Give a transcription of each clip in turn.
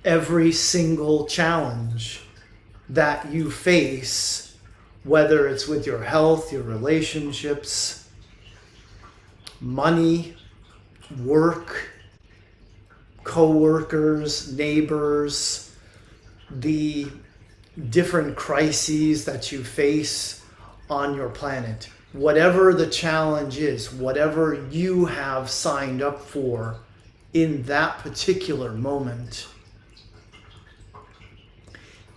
every single challenge that you face, whether it's with your health, your relationships, money, work, co-workers, neighbors, the different crises that you face on your planet. Whatever the challenge is, whatever you have signed up for in that particular moment,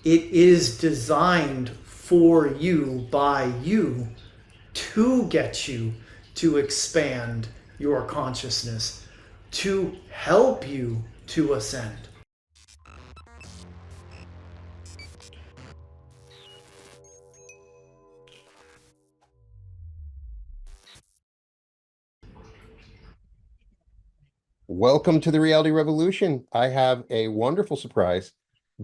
it is designed for you, by you, to get you to expand your consciousness, to help you to ascend. Welcome to the Reality Revolution. I have a wonderful surprise.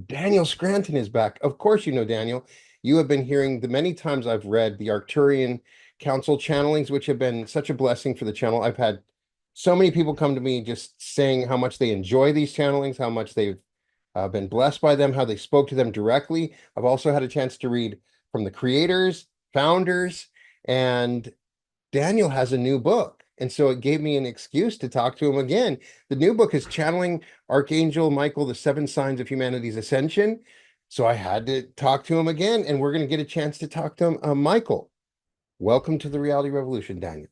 Daniel Scranton is back. Of course, you know Daniel. You have been hearing the many times I've read the Arcturian Council channelings, which have been such a blessing for the channel. I've had so many people come to me just saying how much they enjoy these channelings, how much they've been blessed by them, how they spoke to them directly. I've also had a chance to read from the creators, founders, and Daniel has a new book. And so it gave me an excuse to talk to him again. The new book is Channeling Archangel Michael, The Seven Signs of Humanity's Ascension. So I had to talk to him again, and we're going to get a chance to talk to him. Michael, welcome to the Reality Revolution, Daniel.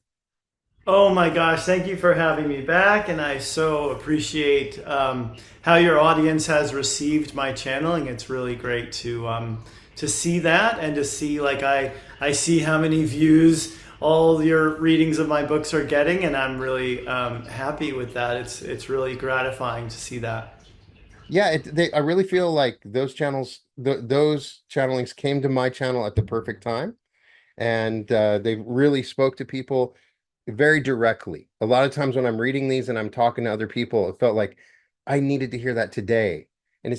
Oh my gosh, thank you for having me back. And I so appreciate how your audience has received my channeling. It's really great to see that, and to see, like, I see how many views all your readings of my books are getting, and I'm really happy with that. It's really gratifying to see that. Yeah, I really feel like those those channelings came to my channel at the perfect time, and they really spoke to people very directly. A lot of times when I'm reading these and I'm talking to other people, it felt like I needed to hear that today. And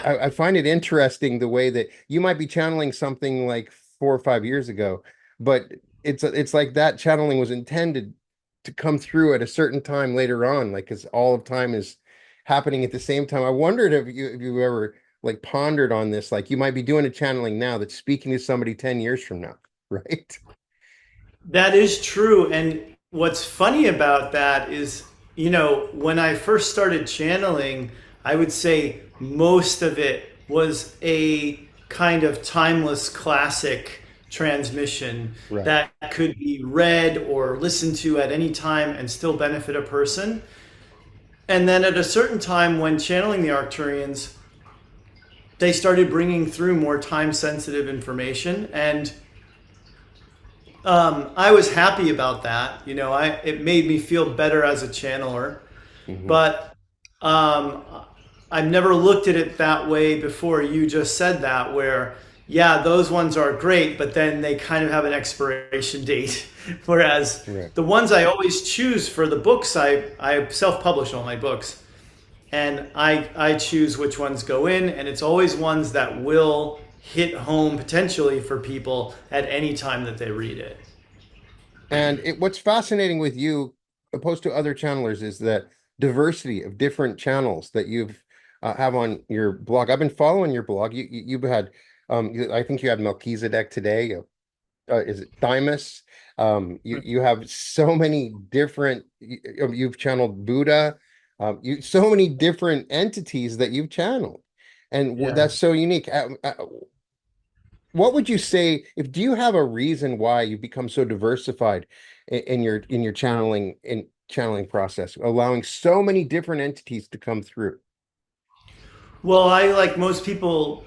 I find it interesting the way that you might be channeling something like 4 or 5 years ago, but it's like that channeling was intended to come through at a certain time later on, like, because all of time is happening at the same time. I wondered if you ever like pondered on this, like you might be doing a channeling now that's speaking to somebody 10 years from now, right? That is true. And what's funny about that is, when I first started channeling, I would say most of it was a kind of timeless classic transmission Right. that could be read or listened to at any time and still benefit a person. And then at a certain time, when channeling the Arcturians, they started bringing through more time sensitive information. And I was happy about that. It made me feel better as a channeler, Hmm. but um, I've never looked at it that way before. You just said that, where, yeah, those ones are great, but then they kind of have an expiration date. Whereas Right. the ones I always choose for the books, I self-publish all my books, and I choose which ones go in, and it's always ones that will hit home potentially for people at any time that they read it. And what's fascinating with you, opposed to other channelers, is that diversity of different channels that you've have on your blog. I've been following your blog. You've had, I think you had Melchizedek today. Is it Thymus? You have so many different. You've channeled Buddha. You so many different entities that you've channeled, and Yeah. that's so unique. What would you say, if do you have a reason why you become so diversified in your channeling process, allowing so many different entities to come through? Well, I, like most people,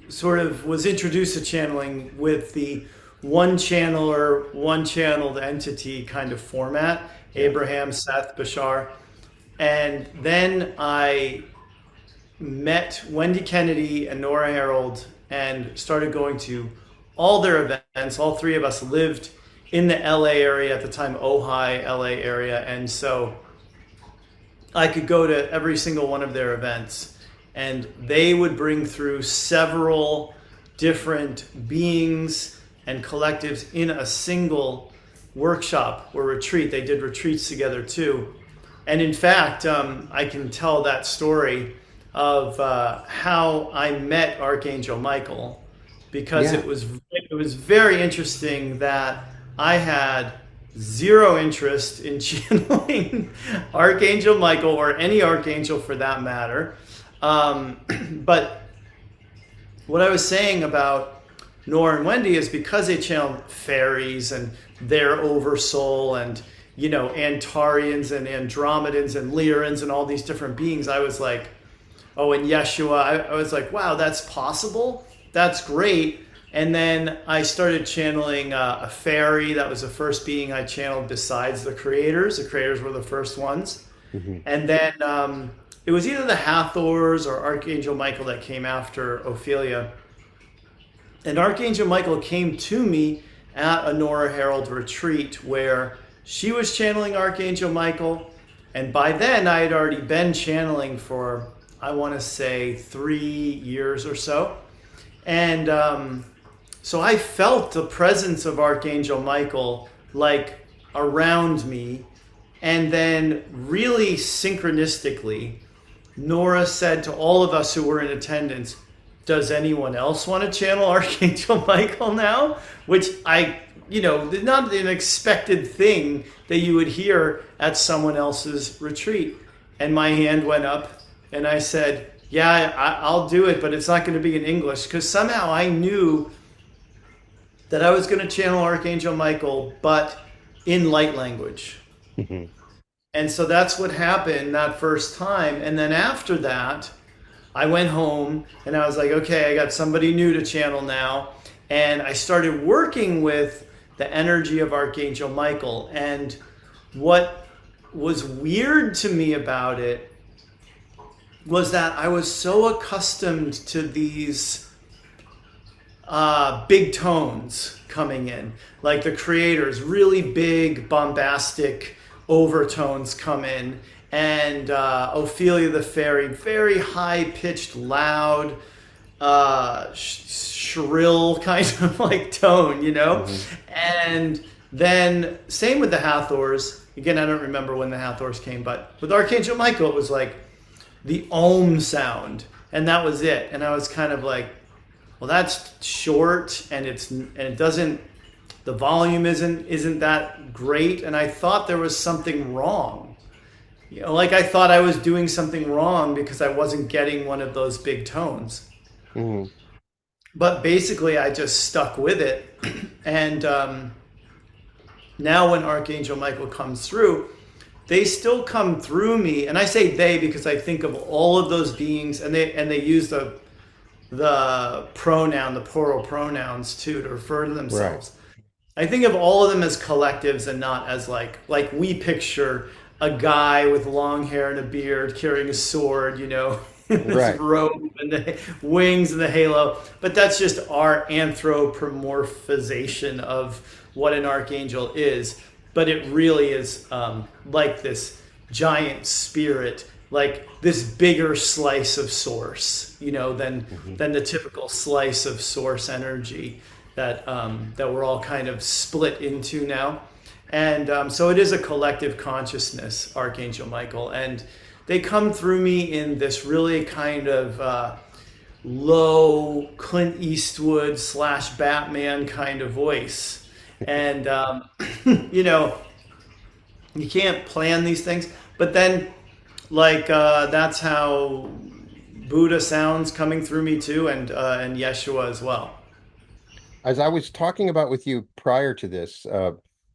sort of was introduced to channeling with the one channeler, one channeled entity kind of format: Yeah. Abraham, Seth, Bashar. And then I met Wendy Kennedy and Nora Harold and started going to all their events. All three of us lived in the LA area at the time, Ojai, LA area. And so I could go to every single one of their events, and they would bring through several different beings and collectives in a single workshop or retreat. They did retreats together too. And in fact, I can tell that story. of how I met Archangel Michael, because Yeah. it was very interesting that I had zero interest in channeling Archangel Michael, or any archangel for that matter. But what I was saying about Nora and Wendy is because they channel fairies and their oversoul, and Antarians and Andromedans and Lyrians and all these different beings. I was like, oh, and Yeshua. I was like, wow, that's possible. That's great. And then I started channeling a fairy. That was the first being I channeled besides the creators. The creators were the first ones. Hmm. And then it was either the Hathors or Archangel Michael that came after Ophelia. And Archangel Michael came to me at a Nora Herald retreat where she was channeling Archangel Michael. And by then I had already been channeling for, I want to say, 3 years or so. And so I felt the presence of Archangel Michael like around me. And then really synchronistically, Nora said to all of us who were in attendance, does anyone else want to channel Archangel Michael now? Which not an expected thing that you would hear at someone else's retreat. And my hand went up and I said, yeah, I'll do it, but it's not going to be in English, because somehow I knew that I was going to channel Archangel Michael, but in light language. Hmm. And so that's what happened that first time. And then after that, I went home and I was like, okay, I got somebody new to channel now. And I started working with the energy of Archangel Michael. And what was weird to me about it was that I was so accustomed to these big tones coming in. Like the creators, really big, bombastic overtones come in. And Ophelia the fairy, very high-pitched, loud, shrill kind of like tone, And then same with the Hathors. Again, I don't remember when the Hathors came, but with Archangel Michael, it was like the Om sound, and that was it. And I was kind of like, well, that's short, and it doesn't, the volume isn't that great, and I thought there was something wrong. Like I thought I was doing something wrong because I wasn't getting one of those big tones. Hmm. But basically, I just stuck with it, and now when Archangel Michael comes through, they still come through me, and I say they because I think of all of those beings, and they use the pronoun, the plural pronouns too, to refer to Right. themselves. I think of all of them as collectives and not as like we picture a guy with long hair and a beard carrying a sword, in this Right. robe and the wings and the halo. But that's just our anthropomorphization of what an archangel is. But it really is like this giant spirit, like this bigger slice of source, Hmm. than the typical slice of source energy that we're all kind of split into now. And so it is a collective consciousness, Archangel Michael, and they come through me in this really kind of low Clint Eastwood / Batman kind of voice. And you can't plan these things, but then that's how Buddha sounds coming through me too, and Yeshua as well. As I was talking about with you prior to this,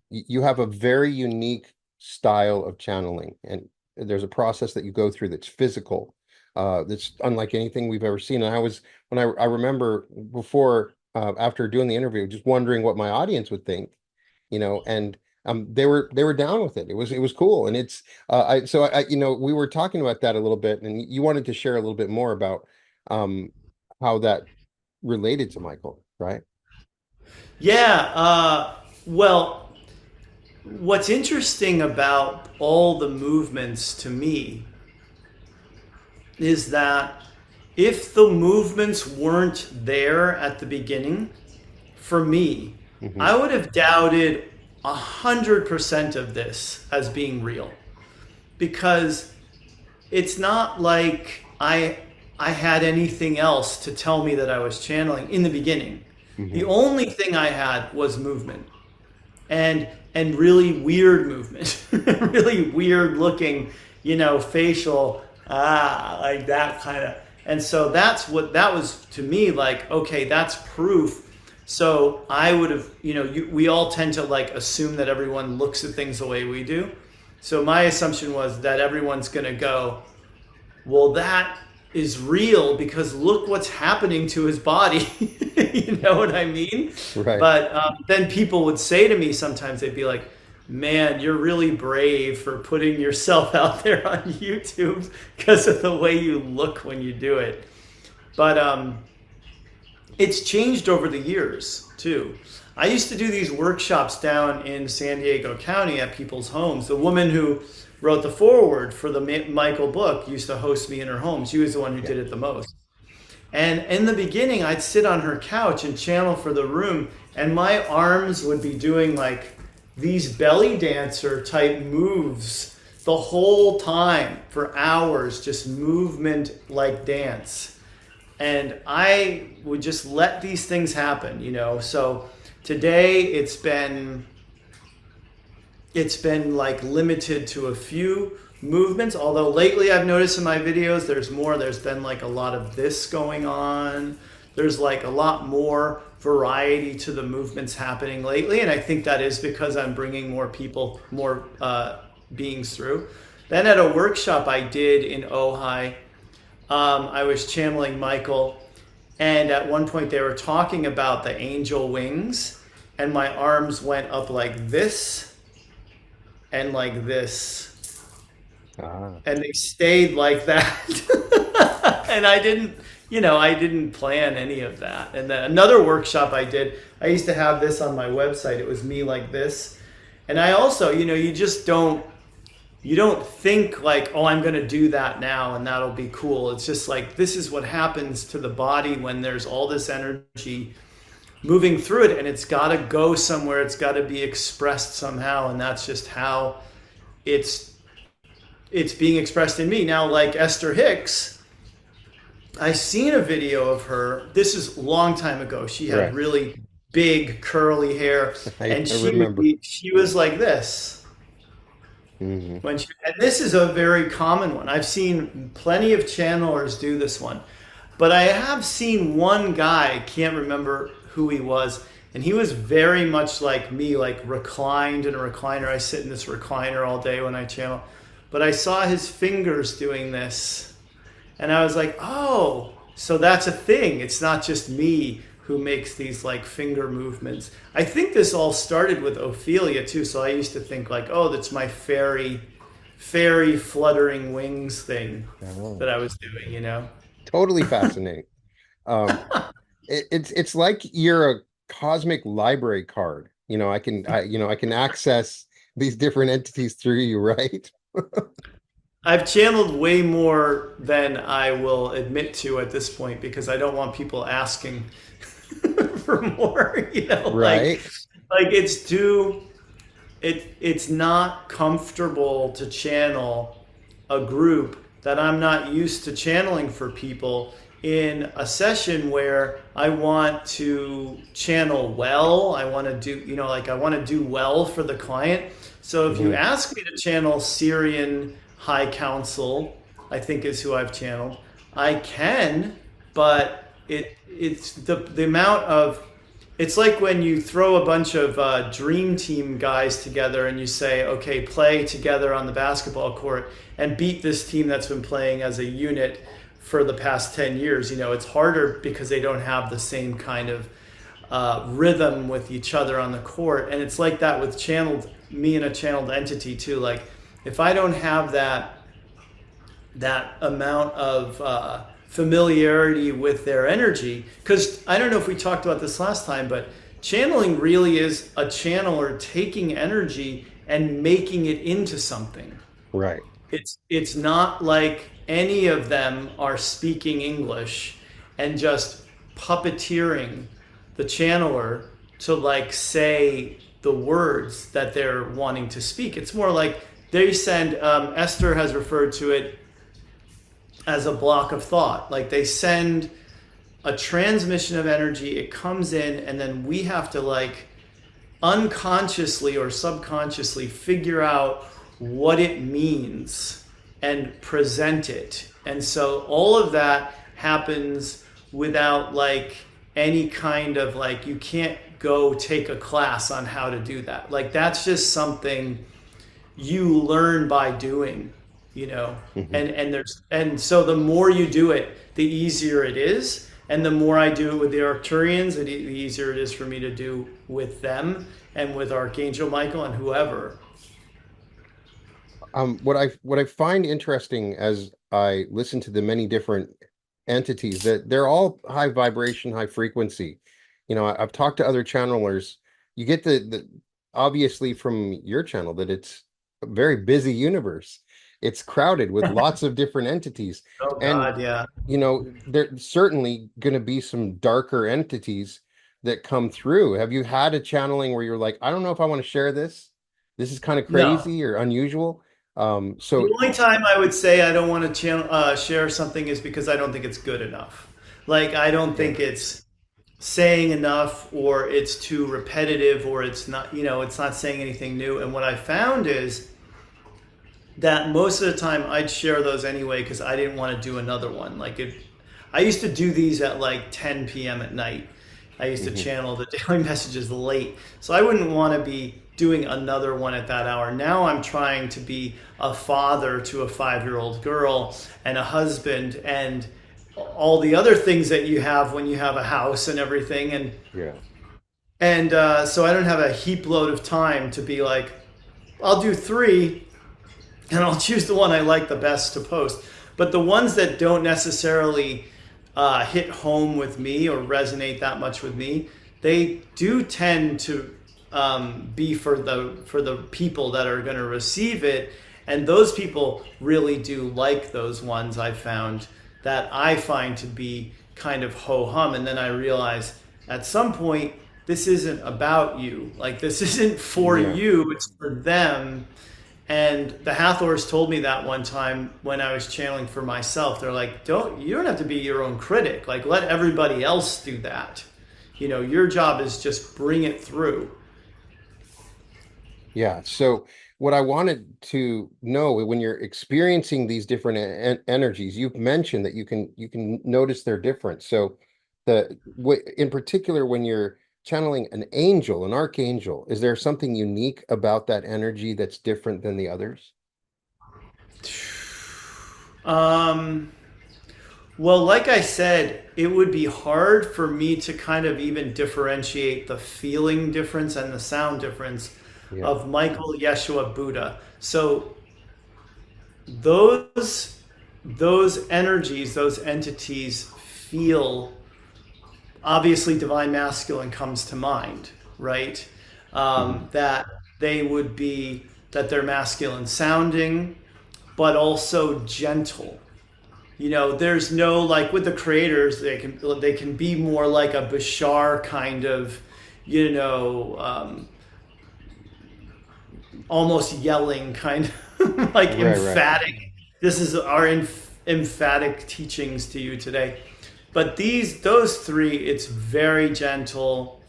you have a very unique style of channeling, and there's a process that you go through that's physical, that's unlike anything we've ever seen. And I remember before, after doing the interview, just wondering what my audience would think, and they were down with it. It was cool, and it's we were talking about that a little bit, and you wanted to share a little bit more about um, how that related to Michael, right? Yeah. Well, what's interesting about all the movements to me is that if the movements weren't there at the beginning, for me, Hmm. I would have doubted 100% of this as being real, because it's not like I had anything else to tell me that I was channeling in the beginning. The Hmm. only thing I had was movement, and really weird movement, really weird looking, facial, like that kind of. And so that was to me like, okay, that's proof. So I would have, we all tend to like assume that everyone looks at things the way we do. So my assumption was that everyone's going to go, well, that is real because look what's happening to his body. You know what I mean? Right. But then people would say to me sometimes, they'd be like, man, you're really brave for putting yourself out there on YouTube because of the way you look when you do it. But it's changed over the years too. I used to do these workshops down in San Diego County at people's homes. The woman who wrote the foreword for the Michael book used to host me in her home. She was the one who Yeah. did it the most. And in the beginning, I'd sit on her couch and channel for the room, and my arms would be doing like these belly dancer type moves the whole time for hours, just movement like dance. And I would just let these things happen, So today it's been like limited to a few movements, although lately I've noticed in my videos there's been like a lot of this going on. There's like a lot more variety to the movements happening lately, and I think that is because I'm bringing more people, more beings through. Then at a workshop I did in Ojai, I was channeling Michael, and at one point they were talking about the angel wings, and my arms went up like this and like this, Ah, and they stayed like that. And I didn't plan any of that. And then another workshop I used to have this on my website. It was me like this. And I also, you don't think like, oh, I'm going to do that now and that'll be cool. It's just like, this is what happens to the body when there's all this energy moving through it, and it's got to go somewhere. It's got to be expressed somehow, and that's just how it's being expressed in me now. Like Esther Hicks, I seen a video of her. This is a long time ago. She had right. really big curly hair, and I she would remember. be she was like this Hmm. and this is a very common one. I've seen plenty of channelers do this one, but I have seen one guy, I can't remember who he was, and he was very much like me, like reclined in a recliner. I sit in this recliner all day when I channel, but I saw his fingers doing this, and I was like, oh, so that's a thing. It's not just me who makes these like finger movements. I think this all started with Ophelia too. So I used to think like, oh, that's my fairy fluttering wings thing Oh, that I was doing. totally fascinating. Um, it's like you're a cosmic library card. I can access these different entities through you, right? I've channeled way more than I will admit to at this point because I don't want people asking for more, Right. like it's not comfortable to channel a group that I'm not used to channeling for people in a session where I want to channel well. I want to do, I want to do well for the client. So if you Hmm. ask me to channel Syrian High Council, I think is who I've channeled, I can, but it's the amount of, it's like when you throw a bunch of dream team guys together and you say, okay, play together on the basketball court and beat this team that's been playing as a unit for the past 10 years. It's harder because they don't have the same kind of rhythm with each other on the court. And it's like that with me and a channeled entity too. Like if I don't have that amount of familiarity with their energy, because I don't know if we talked about this last time, but channeling really is a channeler taking energy and making it into something. Right. It's not like any of them are speaking English and just puppeteering the channeler to like say the words that they're wanting to speak. It's more like they send, Esther has referred to it as a block of thought. Like they send a transmission of energy, it comes in, and then we have to like unconsciously or subconsciously figure out what it means and present it. And so all of that happens without like any kind of like, you can't go take a class on how to do that. Like that's just something you learn by doing, you know. Mhm. And so the more you do it, the easier it is. And the more I do it with the Arcturians, the easier it is for me to do with them and with Archangel Michael and whoever. What I find interesting as I listen to the many different entities, that they're all high vibration, high frequency. I've talked to other channelers. You get the obviously from your channel that it's a very busy universe. It's crowded with lots of different entities. Oh And God, yeah. there's certainly going to be some darker entities that come through. Have you had a channeling where you're like, I don't know if I want to share this. This is kind of No. crazy or unusual. The So only time I would say I don't want to share something is because I don't think it's good enough. Like I don't yeah. think it's saying enough, or it's too repetitive, or it's not, it's not saying anything new. And what I found is that most of the time I'd share those anyway because I didn't want to do another one. I used to do these at like 10 p.m. at night. I used to Mhm. channel the daily messages late. So I wouldn't want to be doing another one at that hour. Now I'm trying to be a father to a 5-year-old girl and a husband and all the other things that you have when you have a house and everything. Yeah. And so I don't have a heap load of time to be like, I'll do three and I'll choose the one I like the best to post. But the ones that don't necessarily hit home with me or resonate that much with me, they do tend to be for the people that are going to receive it, and those people really do like those ones. I found that I find to be kind of ho hum, and then I realize at some point this isn't about you. Like this isn't for Yeah. you; it's for them. And the Hathors told me that one time when I was channeling for myself. They're like, you don't have to be your own critic. Like let everybody else do that. Your job is just bring it through. Yeah. So what I wanted to know when you're experiencing these different energies, you've mentioned that you can notice their difference. So in particular, when you're channeling an angel, an archangel, is there something unique about that energy that's different than the others? Um, well, like I said, it would be hard for me to kind of even differentiate the feeling difference and the sound difference Yeah. of Michael, Yeshua, Buddha. So those those energies, those entities feel, obviously divine masculine comes to mind, right? Hmm. That they would be, that they're masculine sounding, but also gentle. There's no, like with the creators, they can be more like a Bashar kind of, you know, almost yelling kind of like Right, right. emphatic. This is our emphatic teachings to you today. But those three, it's very gentle.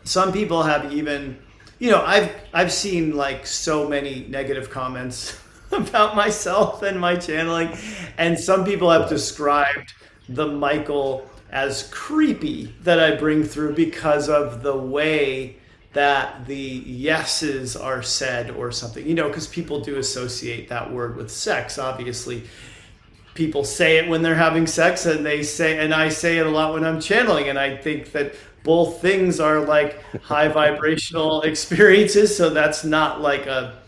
Some people have even, I've seen like so many negative comments about myself and my channeling, and some people have Right. described the Michael as creepy that I bring through because of the way that the yeses are said or something, because people do associate that word with sex, obviously. People say it when they're having sex, and I say it a lot when I'm channeling, and I think that both things are like high vibrational experiences. So that's not like a,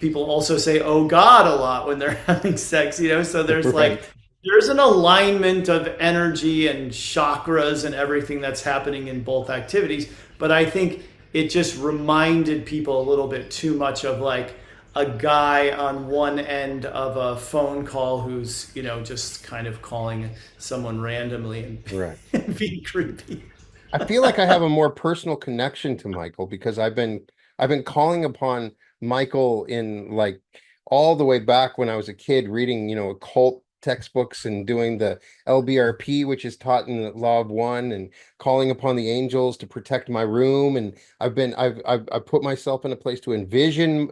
people also say oh God a lot when they're having sex, so Right. there's an alignment of energy and chakras and everything that's happening in both activities. But I think it just reminded people a little bit too much of like a guy on one end of a phone call who's, just kind of calling someone randomly and, Right. and being creepy. I feel like I have a more personal connection to Michael because I've been calling upon Michael in like all the way back when I was a kid reading, occult textbooks and doing the LBRP, which is taught in the Law of One, and calling upon the angels to protect my room. And I've put myself in a place to envision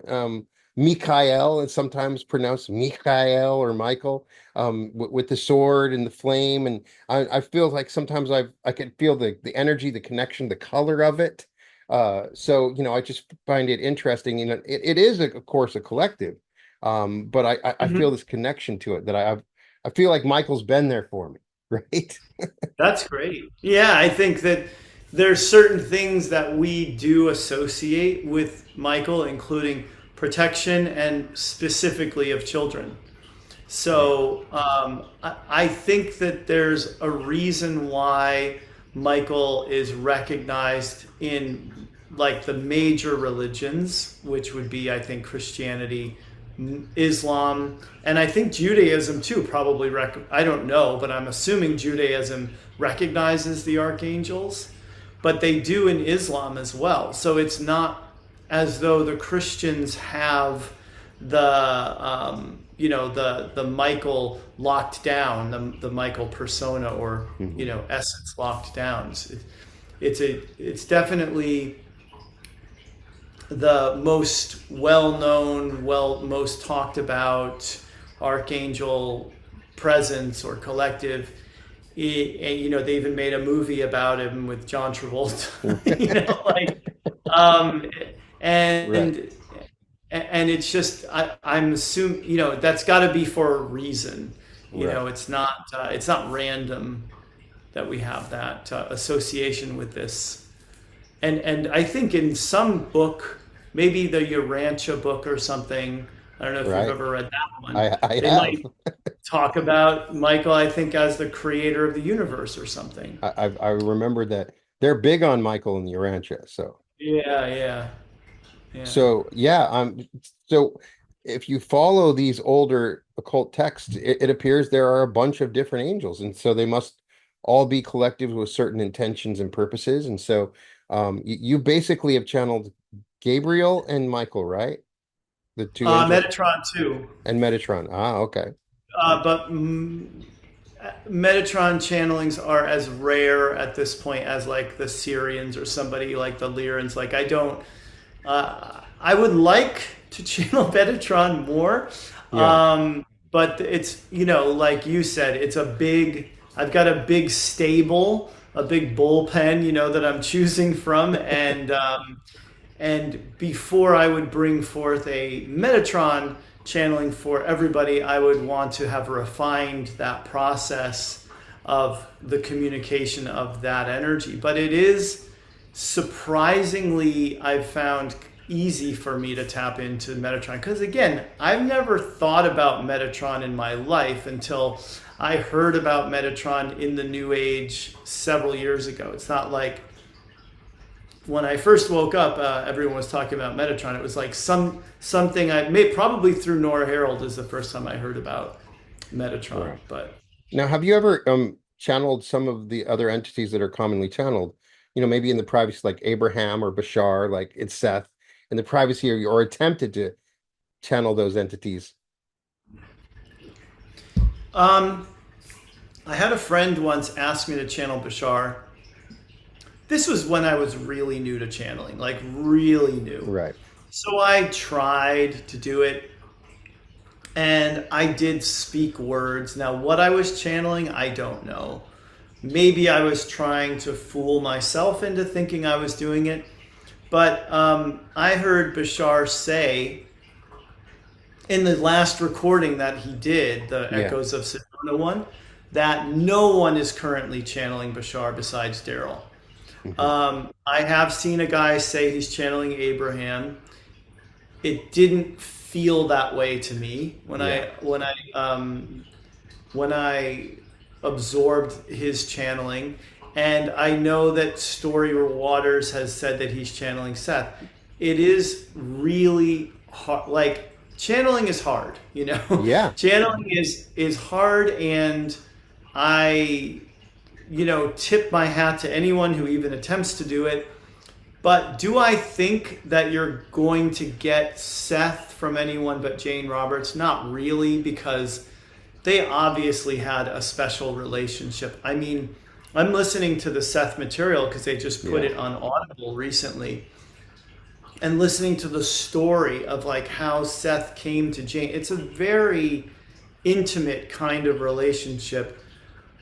Mikhail, and sometimes pronounced Michael or Michael, with the sword and the flame. And I feel like sometimes I can feel the energy, the connection, the color of it. So, I just find it interesting. It is, of course, a collective. But I feel Mhm. this connection to it that I feel like Michael's been there for me, right? That's great. Yeah, I think that there's certain things that we do associate with Michael, including protection and specifically of children. Right. So I think that there's a reason why Michael is recognized in like the major religions, which would be, I think, Christianity, Islam, and I think Judaism too. Probably, I don't know, but I'm assuming Judaism recognizes the archangels, but they do in Islam as well. So it's not as though the Christians have the Michael locked down, the Michael persona or Mhm. essence locked down. It's definitely the most well known, most talked about archangel presence or collective. And, they even made a movie about him with John Travolta. Like, um, Right, and and it's just I'm assuming that's got to be for a reason. right. It's not random that we have that association with this. And I think in some book, maybe the Urantia book or something. I don't know if you've Right. ever read that one. I They have. might talk about Michael, I think, as the creator of the universe or something. I remember that they're big on Michael and the Urantia. So Yeah, yeah, yeah. so yeah, so if you follow these older occult texts, it appears there are a bunch of different angels, and so they must all be collectives with certain intentions and purposes. And so you basically have channeled Gabriel and Michael, right? The two angels Metatron too. and Metatron. Ah, okay. But Metatron channelings are as rare at this point as like the Syrians or somebody like the Lyrans. Like I don't. I would like to channel Metatron more, Yeah. but it's like you said, it's a big. I've got a big stable, a big bullpen, that I'm choosing from, and before I would bring forth a Metatron channeling for everybody, I would want to have refined that process of the communication of that energy. But it is surprisingly, I've found easy for me to tap into Metatron. Because again, I've never thought about Metatron in my life until I heard about Metatron in the New Age several years ago. It's not like when I first woke up, everyone was talking about Metatron. It was like something I made probably through Nora Harold is the first time I heard about Metatron. Right. But Now, have you ever channeled some of the other entities that are commonly channeled? Maybe in the privacy, like Abraham or Bashar, like it's Seth, in the privacy, or attempted to channel those entities. um, I had a friend once ask me to channel Bashar. This was when I was really new to channeling, like really new. Right. So I tried to do it and I did speak words. Now, what I was channeling, I don't know. Maybe I was trying to fool myself into thinking I was doing it. But I heard Bashar say in the last recording that he did, the Yeah. Echoes of Sedona one, that no one is currently channeling Bashar besides Daryl. Hmm. I have seen a guy say he's channeling Abraham. It didn't feel that way to me Yeah. when I absorbed his channeling, and I know that Story Waters has said that he's channeling Seth. It is really hard. Like channeling is hard, Yeah. channeling is hard, and I tip my hat to anyone who even attempts to do it. But do I think that you're going to get Seth from anyone but Jane Roberts? Not really, because they obviously had a special relationship. I mean, I'm listening to the Seth material because they just put Yeah. it on Audible recently, and listening to the story of like how Seth came to Jane. It's a very intimate kind of relationship.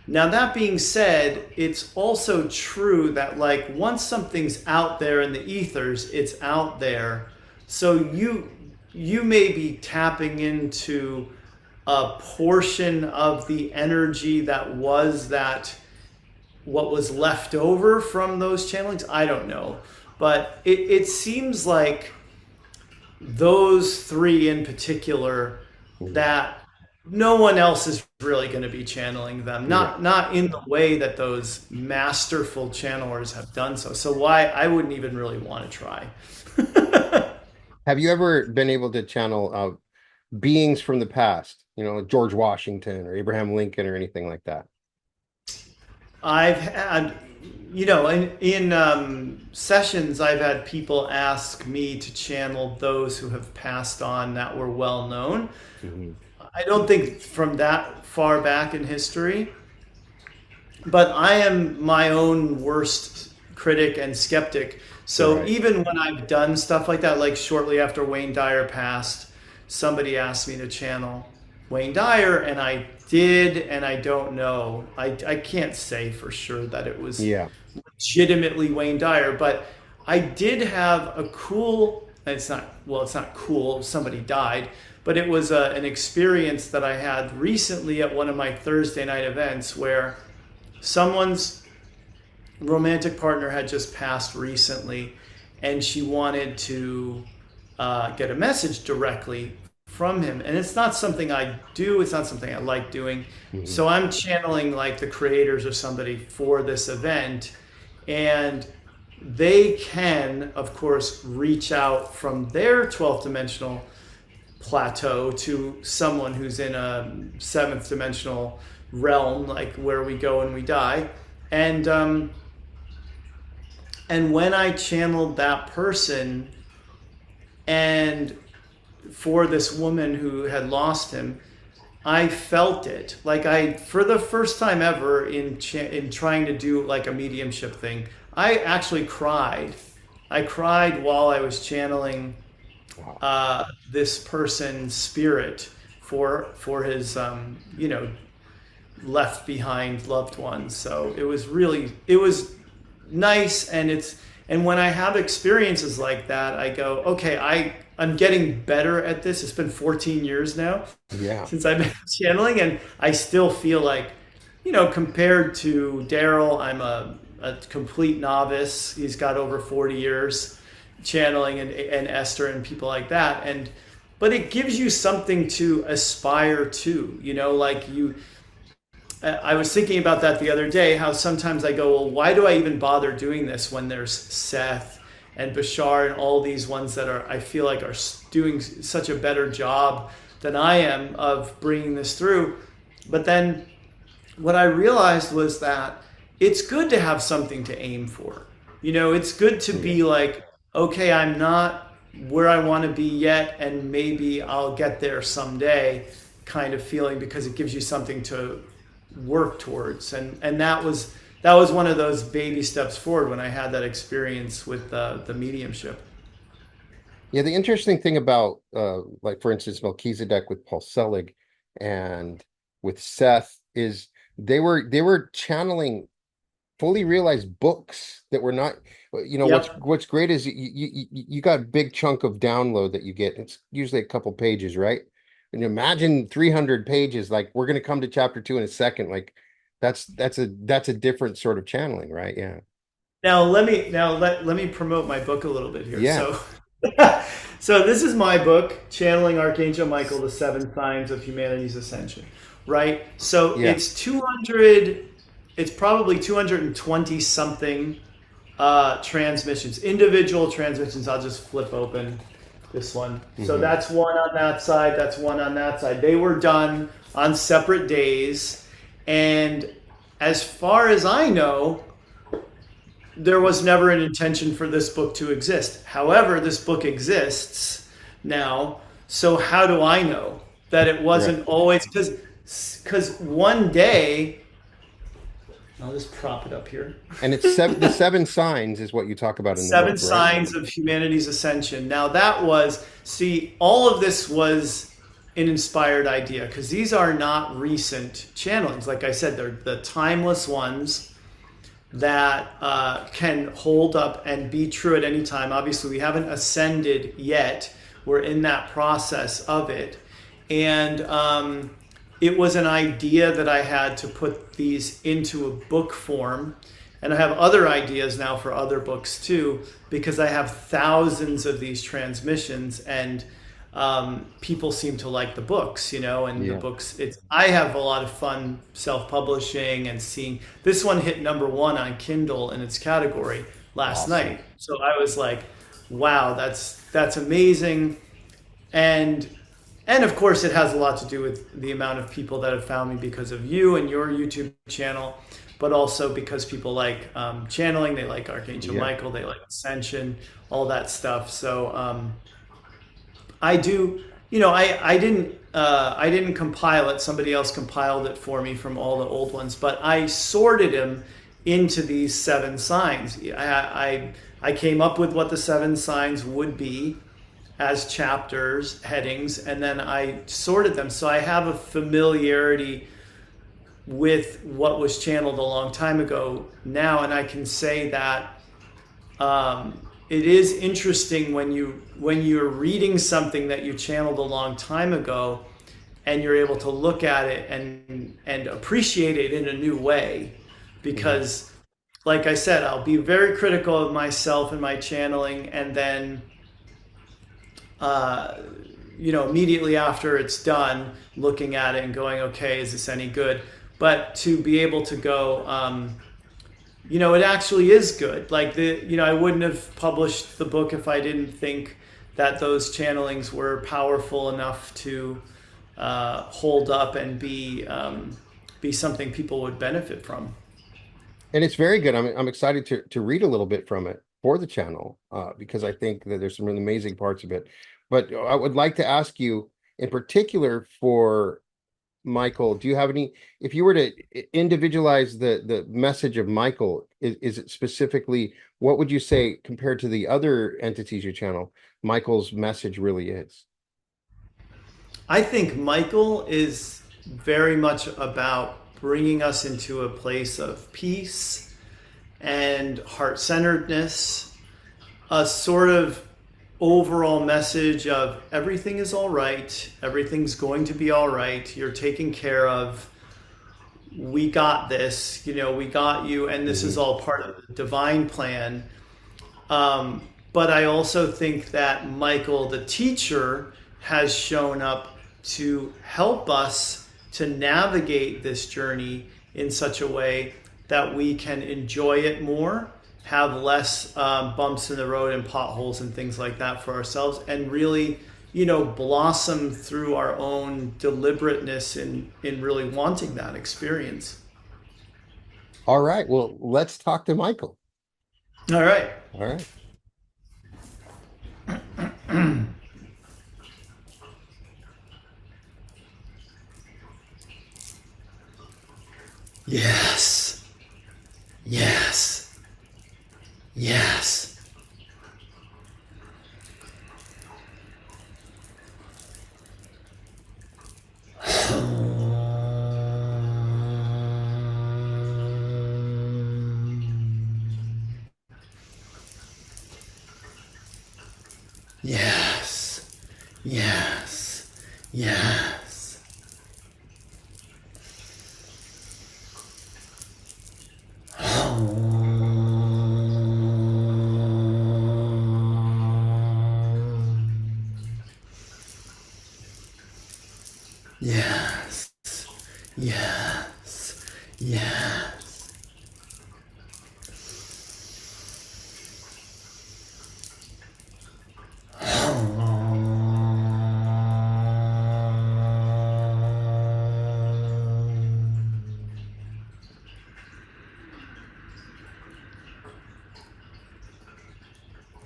Now, that being said, it's also true that like once something's out there in the ethers, it's out there. So you may be tapping into a portion of the energy that was that what was left over from those channelings. I don't know. But it seems like those three in particular, that no one else is really going to be channeling them, Yeah. not in the way that those masterful channelers have done so. So why I wouldn't even really want to try. Have you ever been able to channel beings from the past, George Washington or Abraham Lincoln or anything like that? I've had, in sessions, I've had people ask me to channel those who have passed on that were well known. Mhm. I don't think from that far back in history, but I am my own worst critic and skeptic. So Right. even when I've done stuff like that, like shortly after Wayne Dyer passed, somebody asked me to channel Wayne Dyer, and I did, and I don't know. I can't say for sure that it was Yeah. legitimately Wayne Dyer, but I did have a cool, it's not cool, somebody died, but it was an experience that I had recently at one of my Thursday night events where someone's romantic partner had just passed recently, and she wanted to get a message directly from him. And it's not something I do, it's not something I like doing. Mhm. So I'm channeling like the creators or somebody for this event, and they can, of course, reach out from their 12th dimensional plateau to someone who's in a 7th dimensional realm, like where we go and we die. And when I channeled that person, and for this woman who had lost him, I felt it. Like for the first time ever in trying to do like a mediumship thing, I actually cried. I cried while I was channeling this person's spirit for his left behind loved ones. So it was nice, and when I have experiences like that, I go, okay, I'm getting better at this. It's been 14 years now Yeah. since I've been channeling, and I still feel like, compared to Daryl, I'm a complete novice. He's got over 40 years channeling, and Esther and people like that. But it gives you something to aspire to, like I was thinking about that the other day, how sometimes I go, well, why do I even bother doing this when there's Seth and Bashar and all these ones that I feel like are doing such a better job than I am of bringing this through. But then what I realized was that it's good to have something to aim for. It's good to be like, okay, I'm not where I want to be yet, and maybe I'll get there someday kind of feeling, because it gives you something to work towards. And that was one of those baby steps forward when I had that experience with the mediumship. Yeah, the interesting thing about like for instance Melchizedek with Paul Selig and with Seth is they were channeling fully realized books that were not, Yep. what's great is you got a big chunk of download that you get. It's usually a couple pages, right? And imagine 300 pages. Like, we're going to come to chapter 2 in a second. Like, that's a different sort of channeling, right? Yeah. Now let me promote my book a little bit here. Yeah. So so this is my book, Channeling Archangel Michael, the 7 Signs of Humanity's Ascension. Right? So Yeah. it's probably 220 something transmissions, individual transmissions. I'll just flip open this one. So Mhm. that's one on that side, that's one on that side. They were done on separate days, and as far as I know, there was never an intention for this book to exist. However, this book exists now. So how do I know that it wasn't Right. always? Because because one day, I'll just prop it up here. And it's the seven signs is what you talk about in the Seven book, right? signs of humanity's ascension. Now that was, see, all of this was an inspired idea because these are not recent channelings. Like I said, they're the timeless ones that can hold up and be true at any time. Obviously, we haven't ascended yet. We're in that process of it. And it was an idea that I had to put these into a book form. And I have other ideas now for other books too, because I have thousands of these transmissions, and people seem to like the books, and the books, I have a lot of fun self-publishing and seeing. This one hit #1 on Kindle in its category last night. So I was like, wow, that's amazing. And of course it has a lot to do with the amount of people that have found me because of you and your YouTube channel, but also because people like channeling, they like Archangel Michael, they like Ascension, all that stuff. So I do, I didn't compile it. Somebody else compiled it for me from all the old ones, but I sorted them into these 7 signs. I came up with what the 7 signs would be as chapters, headings, and then I sorted them. So I have a familiarity with what was channeled a long time ago now, and I can say that it is interesting when you're reading something that you channeled a long time ago, and you're able to look at it and appreciate it in a new way, because like I said, I'll be very critical of myself and my channeling, and then immediately after it's done, looking at it and going, okay, is this any good? But to be able to go, it actually is good. Like I wouldn't have published the book if I didn't think that those channelings were powerful enough to hold up and be something people would benefit from. And it's very good. I'm excited to read a little bit from it for the channel because I think that there's some really amazing parts of it. But I would like to ask you in particular for Michael, do you have any, if you were to individualize the message of Michael, is it specifically, what would you say compared to the other entities you channel, Michael's message really is? I think Michael is very much about bringing us into a place of peace and heart-centeredness, a sort of overall message of everything is all right, everything's going to be all right, you're taken care of, we got this, we got you, and this is all part of the divine plan. But I also think that Michael, the teacher, has shown up to help us to navigate this journey in such a way that we can enjoy it more, have less bumps in the road and potholes and things like that for ourselves, and really, blossom through our own deliberateness in really wanting that experience. All right. Well, let's talk to Michael. All right. All right. Yes. Yes. Yes. Yes. Yes. Yes. Yes. Yes. Yes.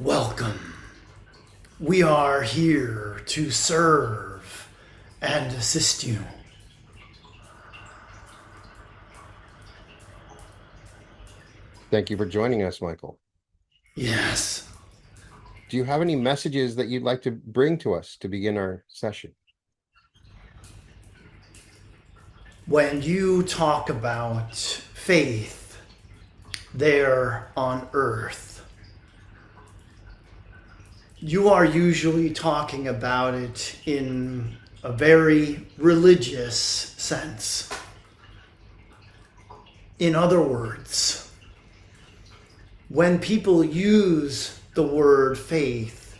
Welcome. We are here to serve and assist you. Thank you for joining us, Michael. Yes. Do you have any messages that you'd like to bring to us to begin our session? When you talk about faith there on earth, you are usually talking about it in a very religious sense. In other words, when people use the word faith,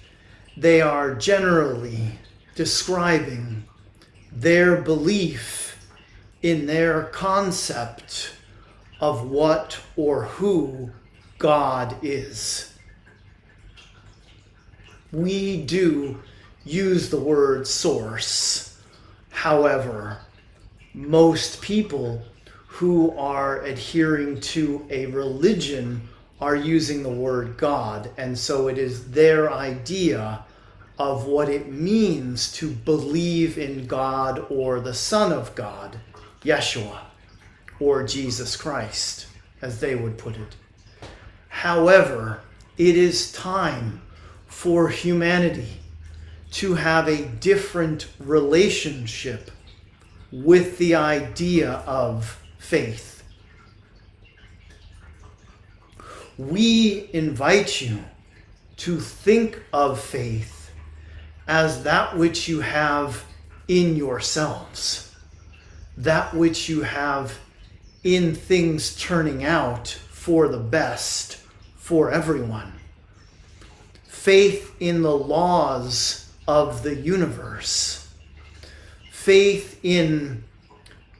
they are generally describing their belief in their concept of what or who God is. We do use the word source. However, most people who are adhering to a religion are using the word God, and so it is their idea of what it means to believe in God or the Son of God, Yeshua, or Jesus Christ, as they would put it. However, it is time for humanity to have a different relationship with the idea of faith. We invite you to think of faith as that which you have in yourselves, that which you have in things turning out for the best for everyone. Faith in the laws of the universe. Faith in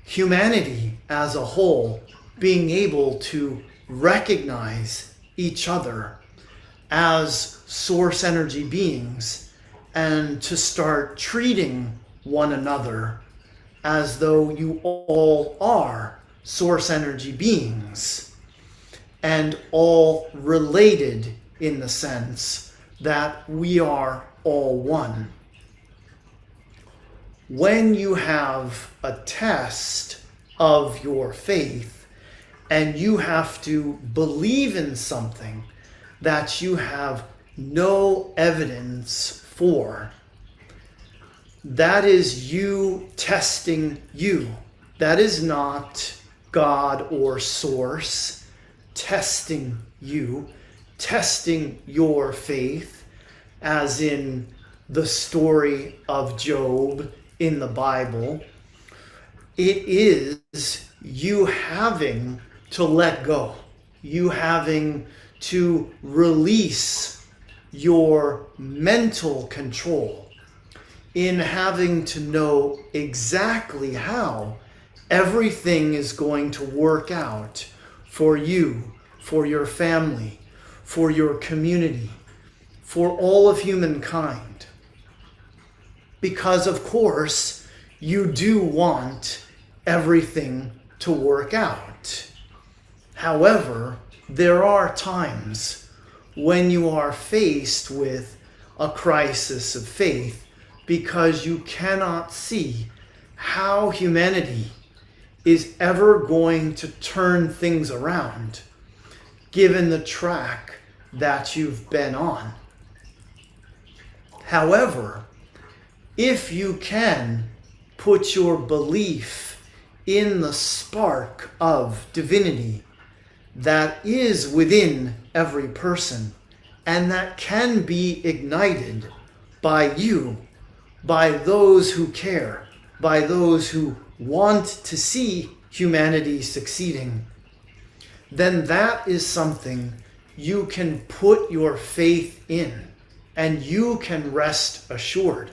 humanity as a whole being able to recognize each other as source energy beings and to start treating one another as though you all are source energy beings and all related in the sense that we are all one. When you have a test of your faith and you have to believe in something that you have no evidence for, that is you testing you. That is not God or source testing you, testing your faith, as in the story of Job in the Bible. It is you having to let go, you having to release your mental control, in having to know exactly how everything is going to work out for you, for your family, for your community, for all of humankind. Because, of course, you do want everything to work out. However, there are times when you are faced with a crisis of faith because you cannot see how humanity is ever going to turn things around, given the track that you've been on. However, if you can put your belief in the spark of divinity that is within every person and that can be ignited by you, by those who care, by those who want to see humanity succeeding, then that is something you can put your faith in and you can rest assured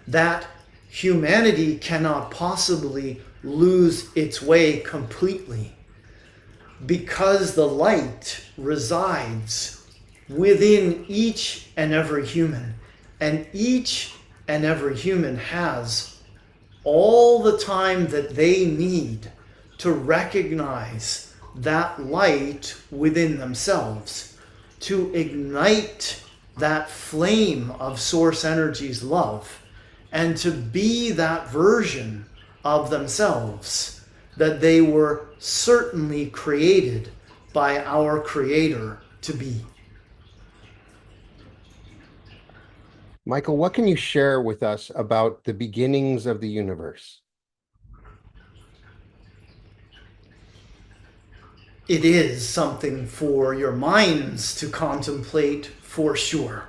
that humanity cannot possibly lose its way completely, because the light resides within each and every human, and each and every human has all the time that they need to recognize that light within themselves, to ignite that flame of source energy's love, and to be that version of themselves that they were certainly created by our Creator to be. Michael, what can you share with us about the beginnings of the universe? It is something for your minds to contemplate for sure.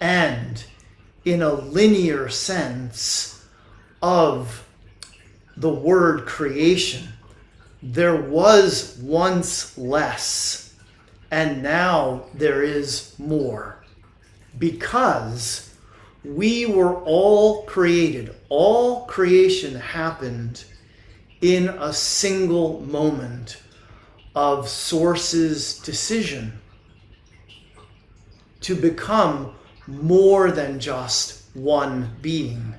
And in a linear sense of the word creation, there was once less, and now there is more. Because we were all created, all creation happened in a single moment of Source's decision to become more than just one being,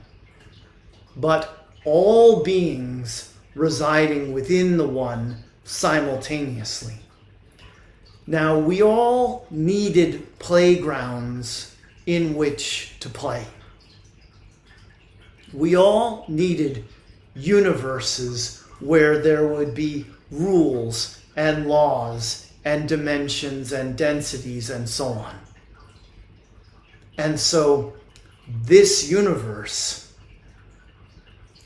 but all beings residing within the one simultaneously. Now, we all needed playgrounds in which to play. We all needed universes where there would be rules and laws and dimensions and densities and so on. And so this universe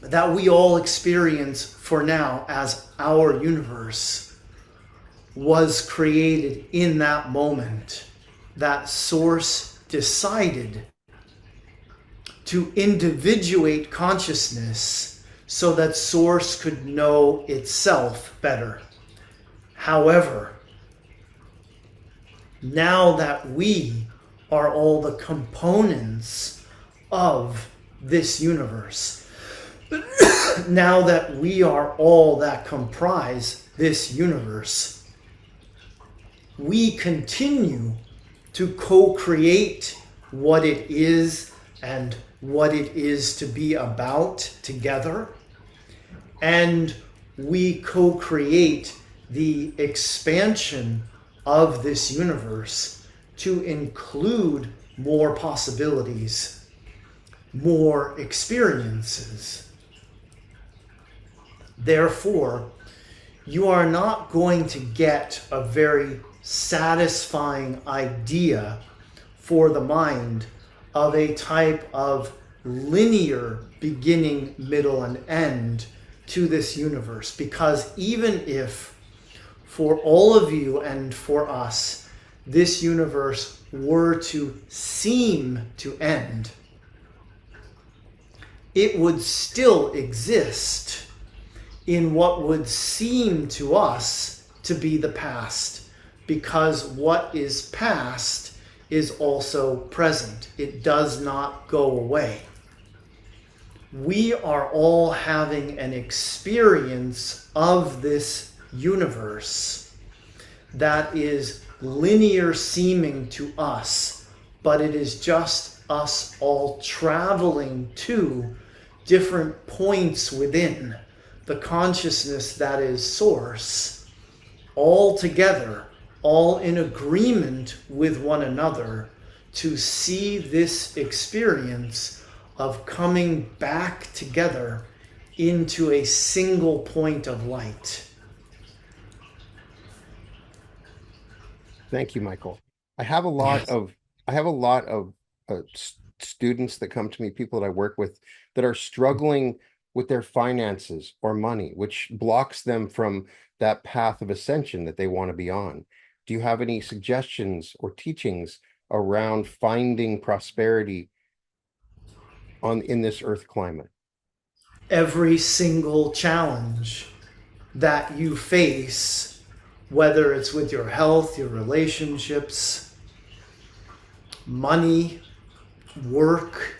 that we all experience for now as our universe was created in that moment that Source decided to individuate consciousness so that Source could know itself better. However, now that we are all the components of this universe, now that we are all that comprise this universe, we continue to co-create what it is and what it is to be about together. And we co-create the expansion of this universe to include more possibilities, more experiences. Therefore, you are not going to get a very satisfying idea for the mind of a type of linear beginning, middle, and end to this universe. Because even if for all of you and for us, this universe were to seem to end, it would still exist in what would seem to us to be the past, because what is past is also present. It does not go away. We are all having an experience of this universe that is linear seeming to us, but it is just us all traveling to different points within the consciousness that is Source, all together, all in agreement with one another, to see this experience of coming back together into a single point of light. Thank you, Michael. I have a lot of students that come to me, people that I work with, that are struggling with their finances or money, which blocks them from that path of ascension that they want to be on. Do you have any suggestions or teachings around finding prosperity in this earth climate? Every single challenge that you face, whether it's with your health, your relationships, money, work,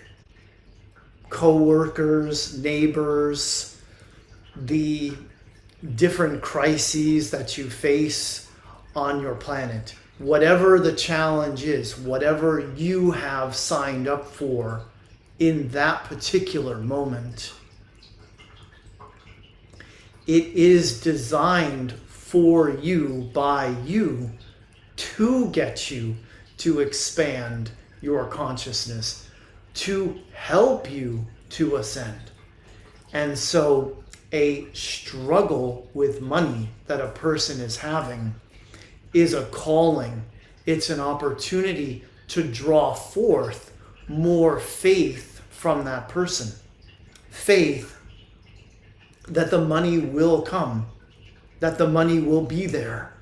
co-workers, neighbors, the different crises that you face on your planet, whatever the challenge is, whatever you have signed up for in that particular moment, it is designed for you, by you, to get you to expand your consciousness, to help you to ascend. And so a struggle with money that a person is having is a calling. It's an opportunity to draw forth more faith from that person. Faith that the money will come, that the money will be there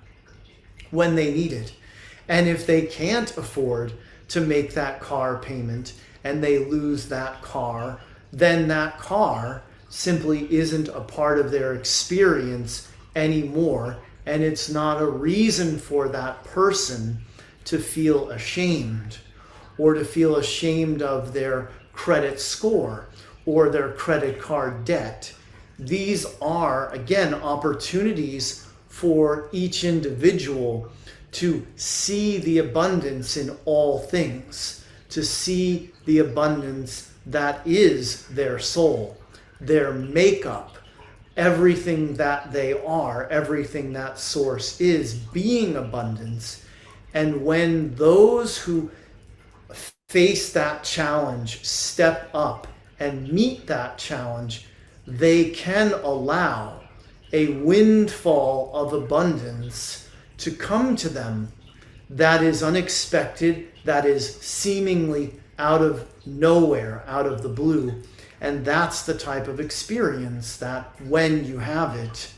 when they need it. And if they can't afford to make that car payment and they lose that car, then that car simply isn't a part of their experience anymore. And it's not a reason for that person to feel ashamed, or to feel ashamed of their credit score or their credit card debt. These are, again, opportunities for each individual to see the abundance in all things, to see the abundance that is their soul, their makeup, everything that they are, everything that source is, being abundance. And when those who face that challenge step up and meet that challenge, they can allow a windfall of abundance to come to them that is unexpected, that is seemingly out of nowhere, out of the blue. And that's the type of experience that when you have it,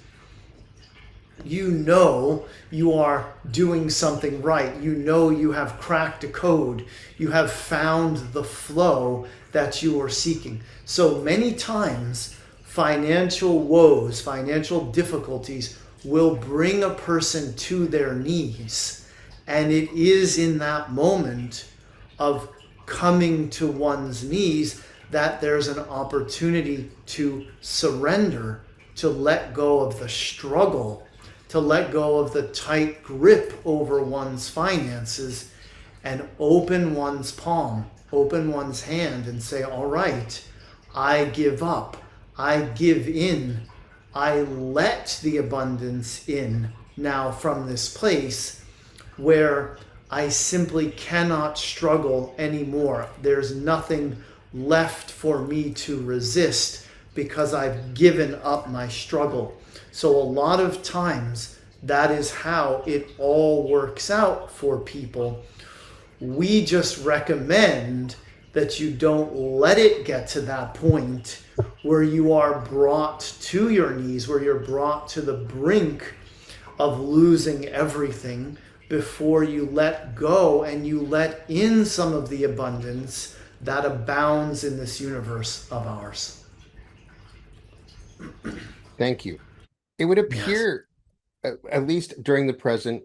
you know you are doing something right. You know you have cracked a code. You have found the flow that you are seeking. So many times, financial woes, financial difficulties will bring a person to their knees. And it is in that moment of coming to one's knees that there's an opportunity to surrender, to let go of the struggle, to let go of the tight grip over one's finances, and open one's palm, open one's hand, and say, all right, I give up, I give in, I let the abundance in now from this place where I simply cannot struggle anymore. There's nothing left for me to resist because I've given up my struggle. So a lot of times that is how it all works out for people. We just recommend that you don't let it get to that point where you are brought to your knees, where you're brought to the brink of losing everything, before you let go and you let in some of the abundance that abounds in this universe of ours. Thank you. It would appear, at least during the present,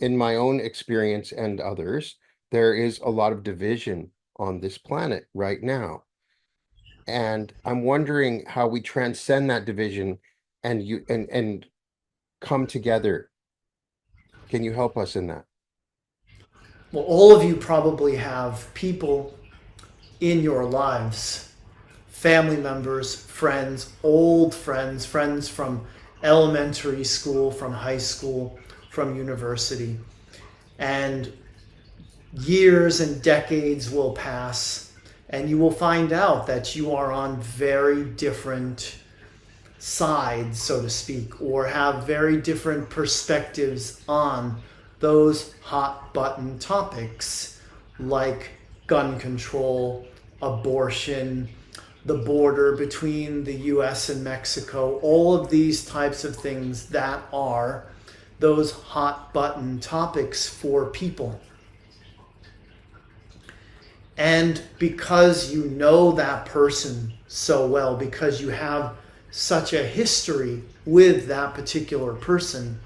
in my own experience and others, there is a lot of division on this planet right now. And I'm wondering how we transcend that division and come together. Can you help us in that? Well, all of you probably have people in your lives, family members, friends, old friends, friends from elementary school, from high school, from university. And years and decades will pass, and you will find out that you are on very different sides, so to speak, or have very different perspectives on those hot button topics like gun control, abortion, the border between the US and Mexico, all of these types of things that are those hot button topics for people. And because you know that person so well, because you have such a history with that particular person,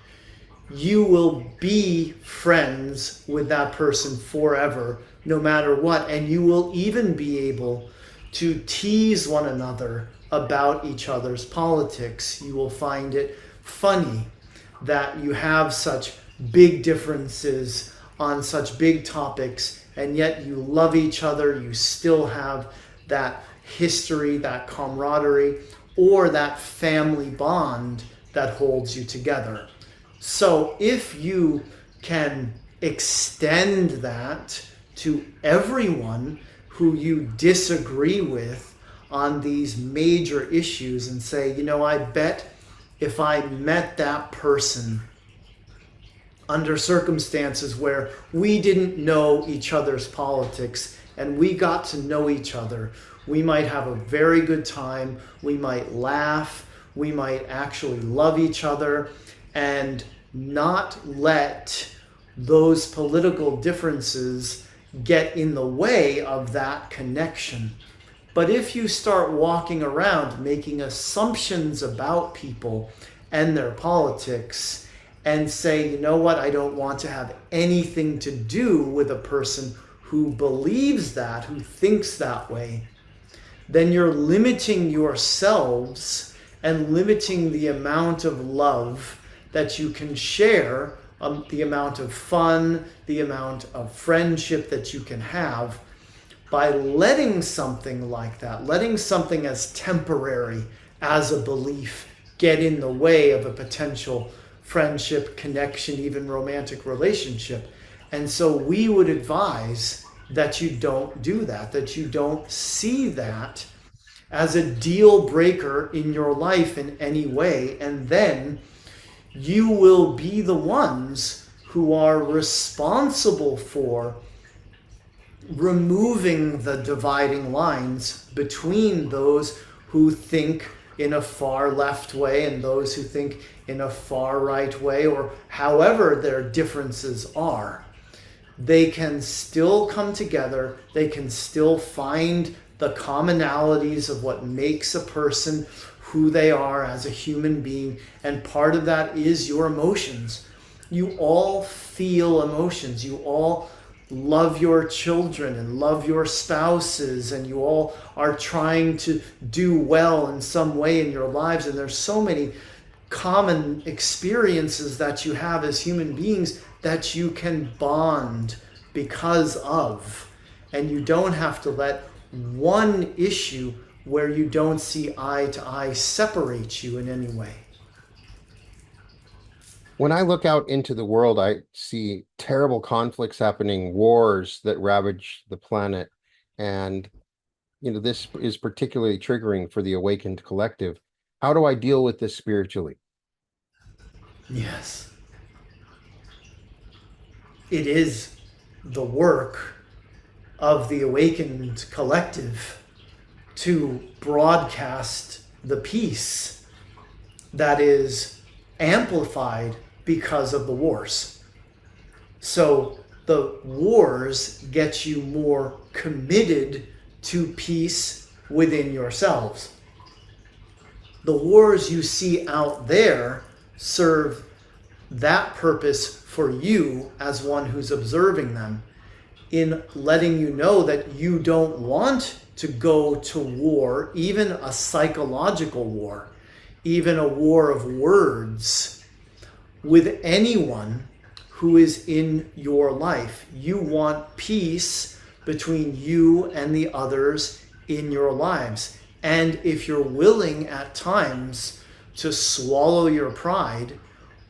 you will be friends with that person forever, no matter what. And you will even be able to tease one another about each other's politics. You will find it funny that you have such big differences on such big topics, and yet you love each other. You still have that history, that camaraderie, or that family bond that holds you together. So if you can extend that to everyone who you disagree with on these major issues and say, you know, I bet if I met that person under circumstances where we didn't know each other's politics and we got to know each other, we might have a very good time, we might laugh, we might actually love each other, and not let those political differences get in the way of that connection. But if you start walking around making assumptions about people and their politics and say, you know what, I don't want to have anything to do with a person who believes that, who thinks that way, then you're limiting yourselves and limiting the amount of love that you can share, the amount of fun, the amount of friendship that you can have by letting something like that, letting something as temporary as a belief get in the way of a potential friendship, connection, even romantic relationship. And so we would advise that you don't do that, that you don't see that as a deal breaker in your life in any way. And then you will be the ones who are responsible for removing the dividing lines between those who think in a far left way and those who think in a far right way, or however their differences are. They can still come together, they can still find the commonalities of what makes a person who they are as a human being, and part of that is your emotions. You all feel emotions, you all love your children and love your spouses, and you all are trying to do well in some way in your lives, and there's so many common experiences that you have as human beings that you can bond because of, and you don't have to let one issue where you don't see eye to eye separate you in any way. When I look out into the world, I see terrible conflicts happening, wars that ravage the planet. And, this is particularly triggering for the awakened collective. How do I deal with this spiritually? Yes. It is the work of the awakened collective to broadcast the peace that is amplified because of the wars. So the wars get you more committed to peace within yourselves. The wars you see out there serve that purpose for you as one who's observing them, in letting you know that you don't want to go to war, even a psychological war, even a war of words, with anyone who is in your life. You want peace between you and the others in your lives. And if you're willing at times to swallow your pride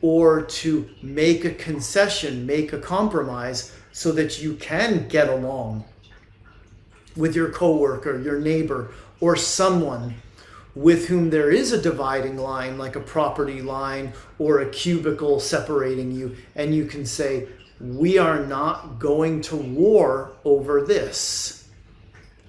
or to make a concession, make a compromise so that you can get along with your coworker, your neighbor, or someone with whom there is a dividing line, like a property line or a cubicle separating you, and you can say, we are not going to war over this.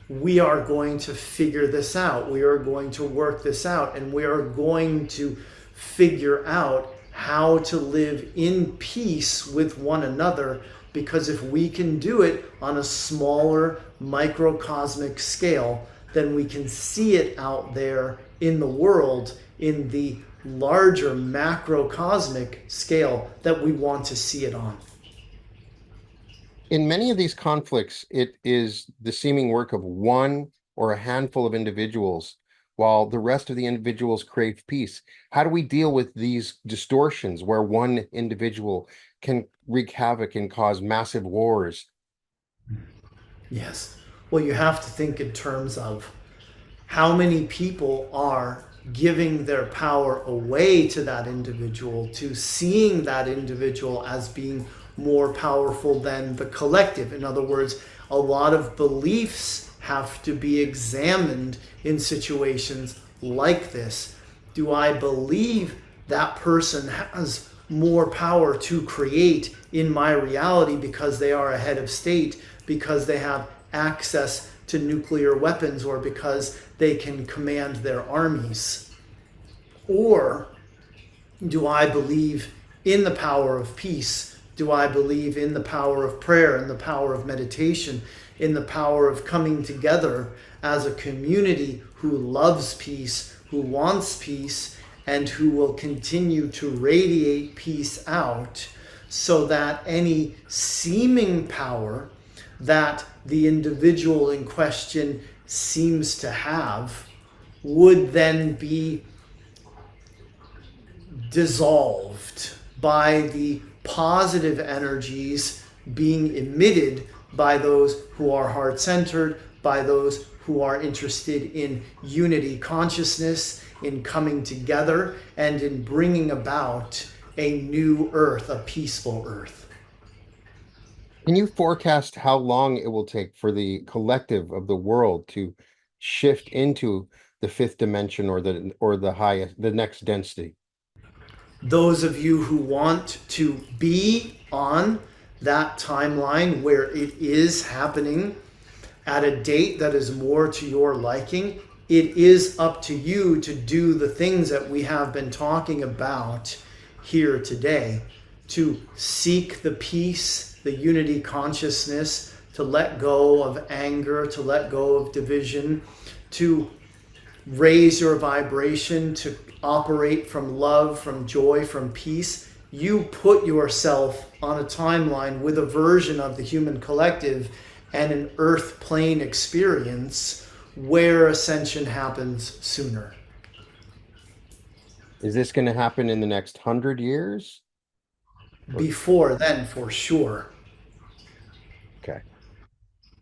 We are going to figure this out. We are going to work this out, and we are going to figure out how to live in peace with one another, because if we can do it on a smaller microcosmic scale, then we can see it out there in the world in the larger macrocosmic scale that we want to see it on. In many of these conflicts, it is the seeming work of one or a handful of individuals, while the rest of the individuals crave peace. How do we deal with these distortions where one individual can wreak havoc and cause massive wars? Yes. Well, you have to think in terms of how many people are giving their power away to that individual, to seeing that individual as being more powerful than the collective. In other words, a lot of beliefs have to be examined in situations like this. Do I believe that person has more power to create in my reality because they are a head of state, because they have access to nuclear weapons, or because they can command their armies? Or do I believe in the power of peace? Do I believe in the power of prayer, in the power of meditation, in the power of coming together as a community who loves peace, who wants peace, and who will continue to radiate peace out, so that any seeming power that the individual in question seems to have would then be dissolved by the positive energies being emitted by those who are heart-centered, by those who are interested in unity consciousness, in coming together, and in bringing about a new earth, a peaceful earth. Can you forecast how long it will take for the collective of the world to shift into the fifth dimension, or the highest, the next density? Those of you who want to be on that timeline where it is happening at a date that is more to your liking, it is up to you to do the things that we have been talking about here today, to seek the peace, the unity consciousness, to let go of anger, to let go of division, to raise your vibration, to operate from love, from joy, from peace. You put yourself on a timeline with a version of the human collective and an earth plane experience where ascension happens sooner. Is this going to happen in the next 100 years? Before then, for sure. Okay.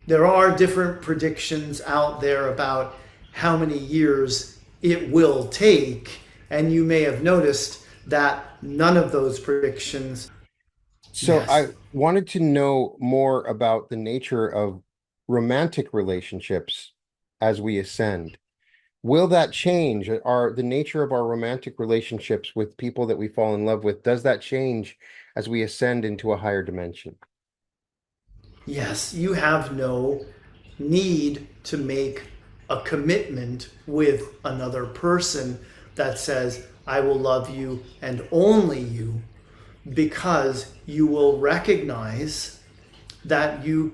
There are different predictions out there about how many years it will take, and you may have noticed that none of those predictions. So I Yes. wanted to know more about the nature of romantic relationships as we ascend. Will that change? Are the nature of our romantic relationships with people that we fall in love with, does that change as we ascend into a higher dimension? Yes, you have no need to make a commitment with another person that says, I will love you and only you, because you will recognize that you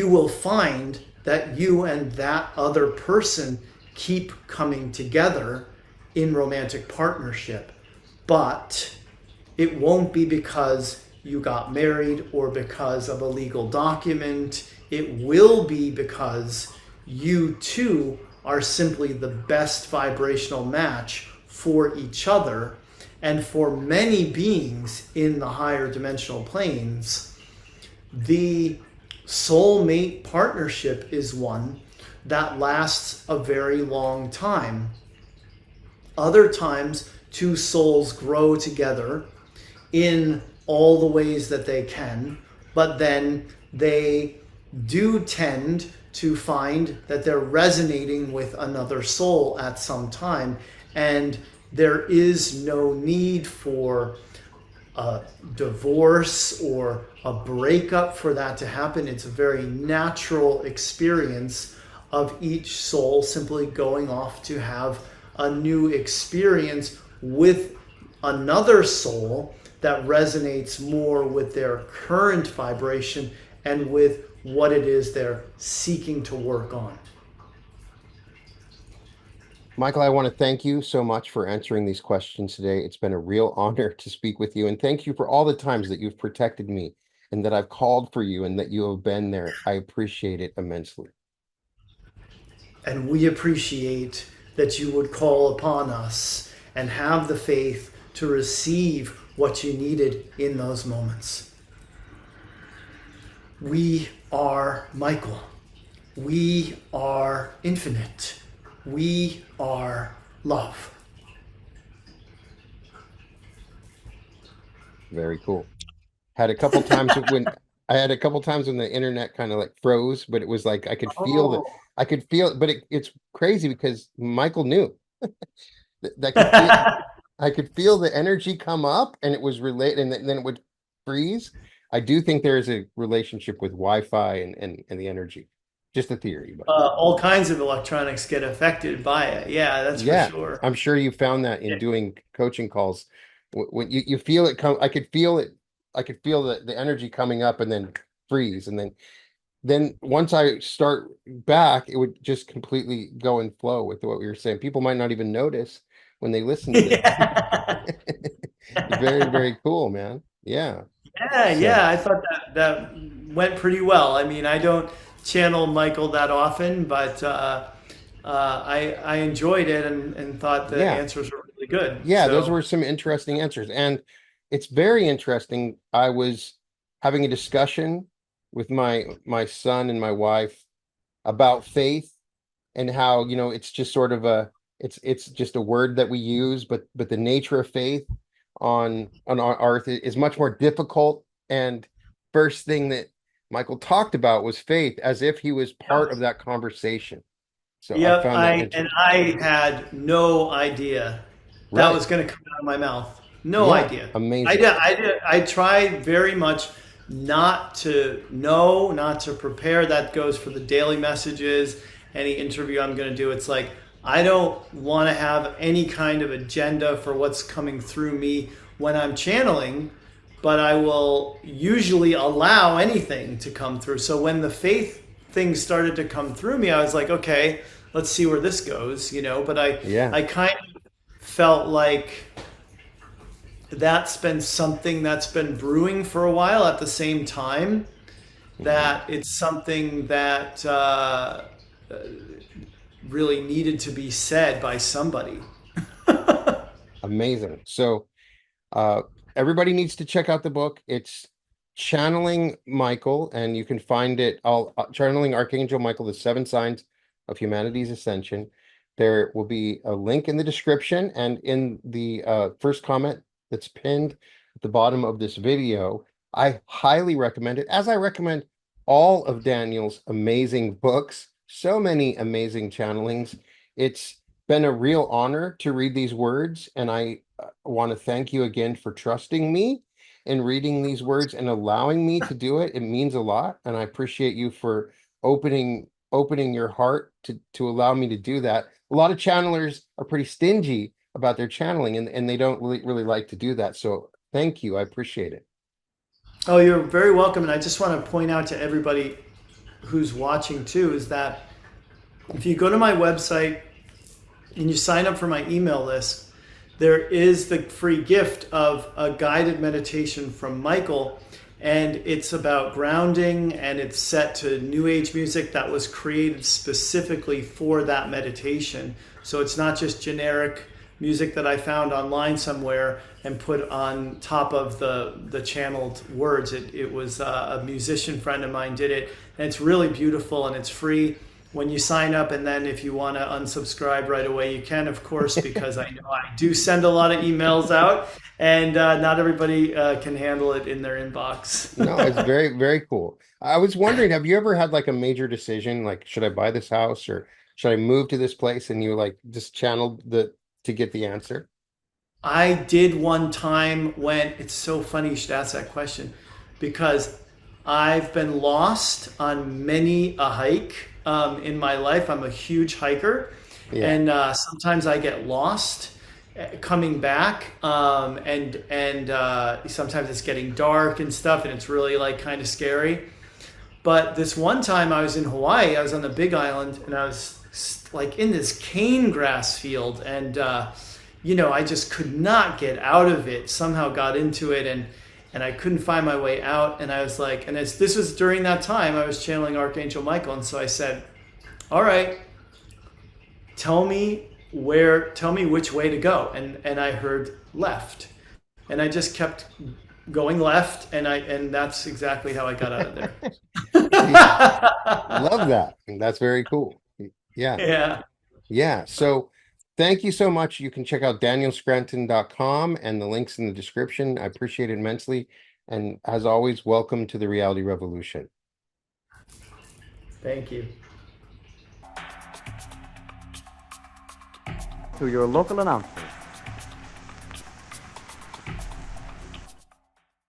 will find that you and that other person keep coming together in romantic partnership. But it won't be because you got married or because of a legal document. It will be because you two are simply the best vibrational match for each other. And for many beings in the higher dimensional planes, the soulmate partnership is one that lasts a very long time. Other times, two souls grow together in all the ways that they can, but then they do tend to find that they're resonating with another soul at some time, and there is no need for a divorce or a breakup for that to happen. It's a very natural experience of each soul simply going off to have a new experience with another soul that resonates more with their current vibration and with what it is they're seeking to work on. Michael, I want to thank you so much for answering these questions today. It's been a real honor to speak with you. And thank you for all the times that you've protected me and that I've called for you and that you have been there. I appreciate it immensely. And we appreciate that you would call upon us and have the faith to receive what you needed in those moments. We are Michael. We are infinite. We are love. Very cool. Had a couple times when I had a couple times when the internet kind of like froze, but it was like Oh. I could feel it, but it's crazy because Michael knew that I could feel I could feel the energy come up and it was related and then it would freeze. I do think there is a relationship with Wi-Fi and the energy. Just a theory, but All kinds of electronics get affected by it. Yeah, that's for yeah, sure. I'm sure you found that in doing coaching calls. When you feel it come, I could feel it. I could feel the energy coming up and then freeze. And then once I start back, it would just completely go and flow with what we were saying. People might not even notice when they listen to this. Yeah. Very, very cool, man. Yeah. Yeah, So yeah, I thought that went pretty well. I mean, I don't channel Michael that often, but I enjoyed it and thought the yeah. answers were really good. Yeah, those So were some interesting answers. And it's very interesting. I was having a discussion with my son and my wife about faith and how, it's just sort of it's just a word that we use, but the nature of faith on our earth is much more difficult. And first thing that Michael talked about was faith as if he was part of that conversation. So I yep, found that I had no idea that right, was going to come out of my mouth. No yeah, idea. amazing. I try very much not to know, not to prepare. That goes for the daily messages, any interview I'm going to do. It's like I don't want to have any kind of agenda for what's coming through me when I'm channeling, but I will usually allow anything to come through. So when the faith things started to come through me, I was like, okay, let's see where this goes, But Yeah. I kind of felt like that's been something that's been brewing for a while at the same time Mhm. that it's something that really needed to be said by somebody. Amazing. So Uh, everybody needs to check out the book. It's Channeling Michael, and you can find it all Channeling Archangel Michael, the Seven Signs of Humanity's Ascension. There will be a link in the description and in the first comment that's pinned at the bottom of this video. I highly recommend it, as I recommend all of Daniel's amazing books. So many amazing channelings. It's been a real honor to read these words, and I want to thank you again for trusting me in reading these words and allowing me to do it. It means a lot, and I appreciate you for opening your heart to allow me to do that. A lot of channelers are pretty stingy about their channeling, and they don't really like to do that. So thank you. I appreciate it. Oh, you're very welcome. And I just want to point out to everybody who's watching too is that if you go to my website and you sign up for my email list, there is the free gift of a guided meditation from Michael. And it's about grounding and it's set to new age music that was created specifically for that meditation. So it's not just generic music that I found online somewhere and put on top of the channeled words. It was a musician friend of mine did it, and it's really beautiful and it's free when you sign up. And then if you want to unsubscribe right away, you can, of course, because I know I do send a lot of emails out, and not everybody can handle it in their inbox. No, it's very, very cool. I was wondering, have you ever had like a major decision, like should I buy this house or should I move to this place? And you like just channeled the to get the answer? I did one time when it's so funny you should ask that question because I've been lost on many a hike in my life. I'm a huge hiker, Yeah. and sometimes I get lost coming back, and sometimes it's getting dark and stuff, and it's really like kind of scary. But this one time I was in Hawaii, I was on the Big Island, and I was like in this cane grass field, and I just could not get out of it. Somehow got into it, and I couldn't find my way out. And I was like, and this was during that time I was channeling Archangel Michael, and so I said, "All right, tell me which way to go." And I heard left, and I just kept going left, and that's exactly how I got out of there. See, love that. And that's very cool. Yeah. Yeah. Yeah. So thank you so much. You can check out danielscranton.com and the links in the description. I appreciate it immensely. And as always, welcome to the Reality Revolution. Thank you. To your local announcer.